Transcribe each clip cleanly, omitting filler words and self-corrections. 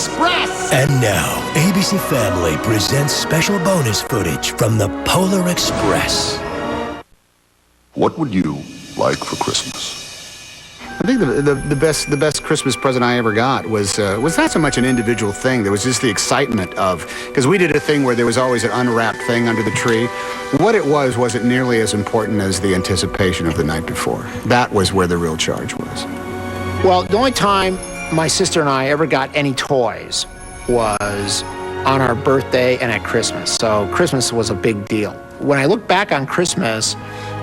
Express! And now, ABC Family presents special bonus footage from the Polar Express. What would you like for Christmas? I think the best Christmas present I ever got was not so much an individual thing. There was just the excitement of, because we did a thing where there was always an unwrapped thing under the tree. What it wasn't nearly as important as the anticipation of the night before. That was where the real charge was. Well, the only time my sister and I ever got any toys was on our birthday and at Christmas. So Christmas was a big deal. When I look back on Christmas,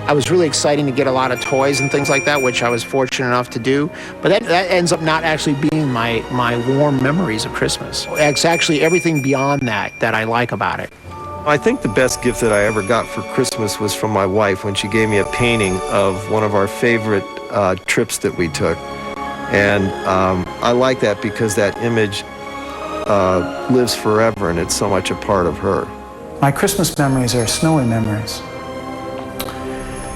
I was really exciting to get a lot of toys and things like that, which I was fortunate enough to do. But that ends up not actually being my warm memories of Christmas. It's actually everything beyond that I like about it. I think the best gift that I ever got for Christmas was from my wife when she gave me a painting of one of our favorite trips that we took. And I like that because that image lives forever and it's so much a part of her. My Christmas memories are snowy memories.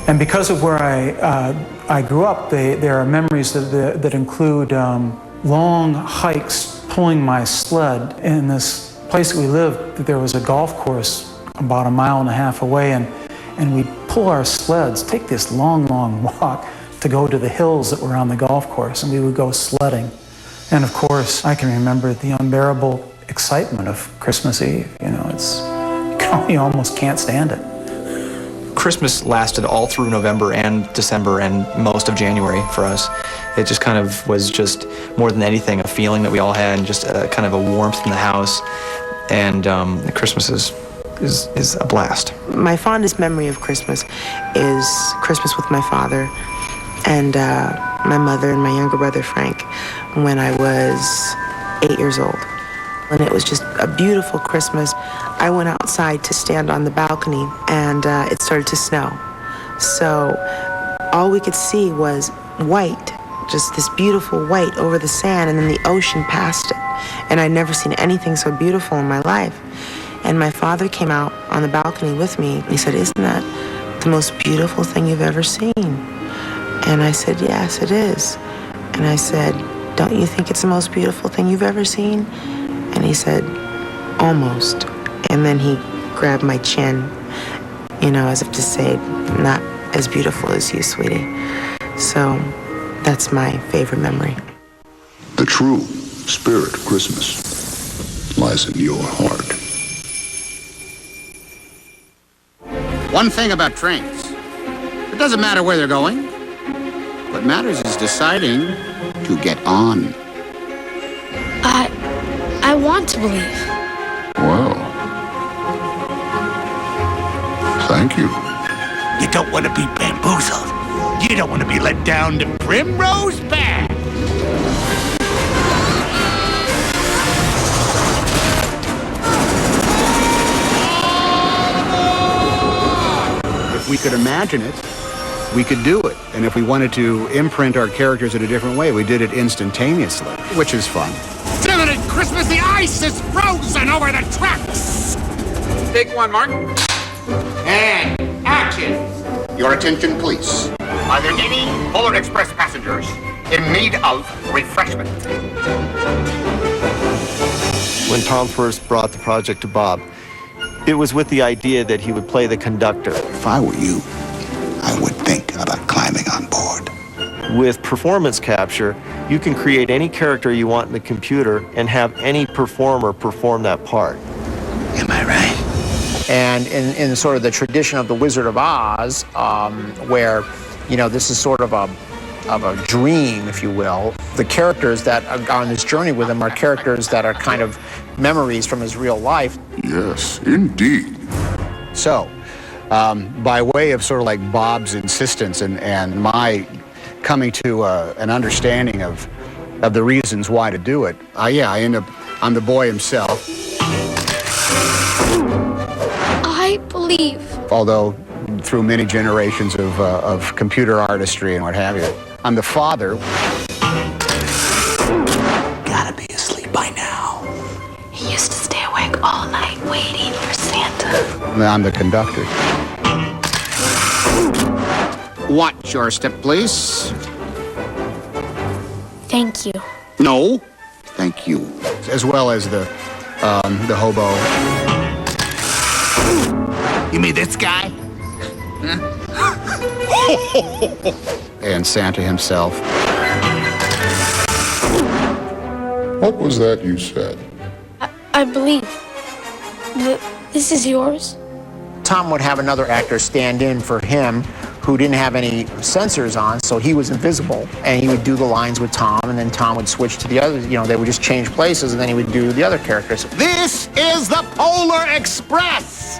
And because of where I grew up, there are memories that include long hikes pulling my sled. In this place that we lived, there was a golf course about 1.5 miles away, and we'd pull our sleds, take this long, long walk to go to the hills that were on the golf course, and we would go sledding. And of course, I can remember the unbearable excitement of Christmas Eve. You know, you almost can't stand it. Christmas lasted all through November and December and most of January for us. It just kind of was just more than anything a feeling that we all had, and just a kind of a warmth in the house. And Christmas is a blast. My fondest memory of Christmas is Christmas with my father and my mother and my younger brother Frank when I was 8 years old. And it was just a beautiful Christmas. I went outside to stand on the balcony, and it started to snow. So all we could see was white, just this beautiful white over the sand, and then the ocean past it. And I'd never seen anything so beautiful in my life. And my father came out on the balcony with me, and he said, "Isn't that the most beautiful thing you've ever seen?" And I said, "Yes, it is." And I said, "Don't you think it's the most beautiful thing you've ever seen?" And he said, "Almost." And then he grabbed my chin, as if to say, "Not as beautiful as you, sweetie." So that's my favorite memory. The true spirit of Christmas lies in your heart. One thing about trains, it doesn't matter where they're going. What matters is deciding to get on. I want to believe. Well, thank you. You don't want to be bamboozled. You don't want to be led down to Primrose Path. If we could imagine it, we could do it. And if we wanted to imprint our characters in a different way, we did it instantaneously, which is fun. Damn it, Christmas, the ice is frozen over the tracks! Take one, Martin. And action! Your attention, please. Are there any Polar Express passengers in need of refreshment? When Tom first brought the project to Bob, it was with the idea that he would play the conductor. If I were you, I would think about climbing on board. With performance capture, you can create any character you want in the computer and have any performer perform that part. Am I right? And in sort of the tradition of the Wizard of Oz, where, this is sort of a dream, if you will. The characters that are on this journey with him are characters that are kind of memories from his real life. Yes, indeed. So, by way of sort of like Bob's insistence and my coming to an understanding of the reasons why to do it, I end up, I'm the boy himself. I believe. Although through many generations of computer artistry and what have you, I'm the father. Gotta be asleep by now. He used to stay awake all night waiting for Santa. I'm the conductor. Watch your step, please. Thank you. No, Thank you. as well as the hobo. You mean this guy? And Santa himself. What was that you said? I believe this is yours. Tom would have another actor stand in for him who didn't have any sensors on, so he was invisible, and he would do the lines with Tom, and then Tom would switch to the other, they would just change places, and then he would do the other characters. This is the Polar Express!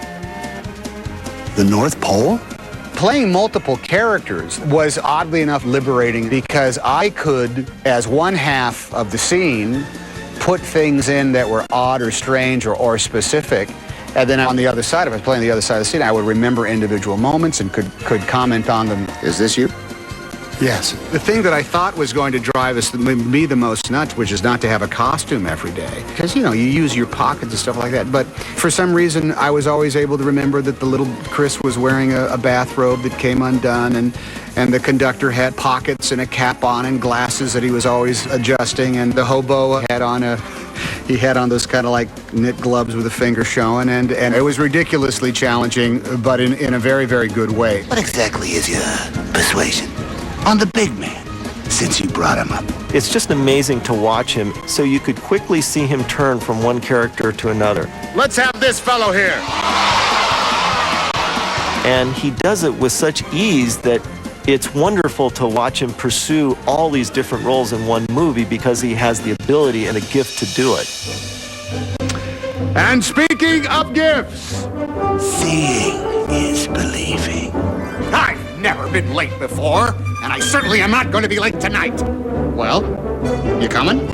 The North Pole? Playing multiple characters was oddly enough liberating because I could, as one half of the scene, put things in that were odd or strange or specific. And then on the other side, if I was playing the other side of the scene, I would remember individual moments and could comment on them. Is this you? Yes. The thing that I thought was going to drive me the most nuts, which is not to have a costume every day. Because, you use your pockets and stuff like that. But for some reason, I was always able to remember that the little Chris was wearing a bathrobe that came undone, and the conductor had pockets and a cap on and glasses that he was always adjusting, and the hobo had on those kind of like knit gloves with a finger showing, and it was ridiculously challenging, but in a very, very good way. What exactly is your persuasion on the big man, since you brought him up? It's just amazing to watch him, so you could quickly see him turn from one character to another. Let's have this fellow here. And he does it with such ease that it's wonderful to watch him pursue all these different roles in one movie because he has the ability and a gift to do it. And speaking of gifts, Seeing is believing. I've never been late before, and I certainly am not going to be late tonight. Well, you coming?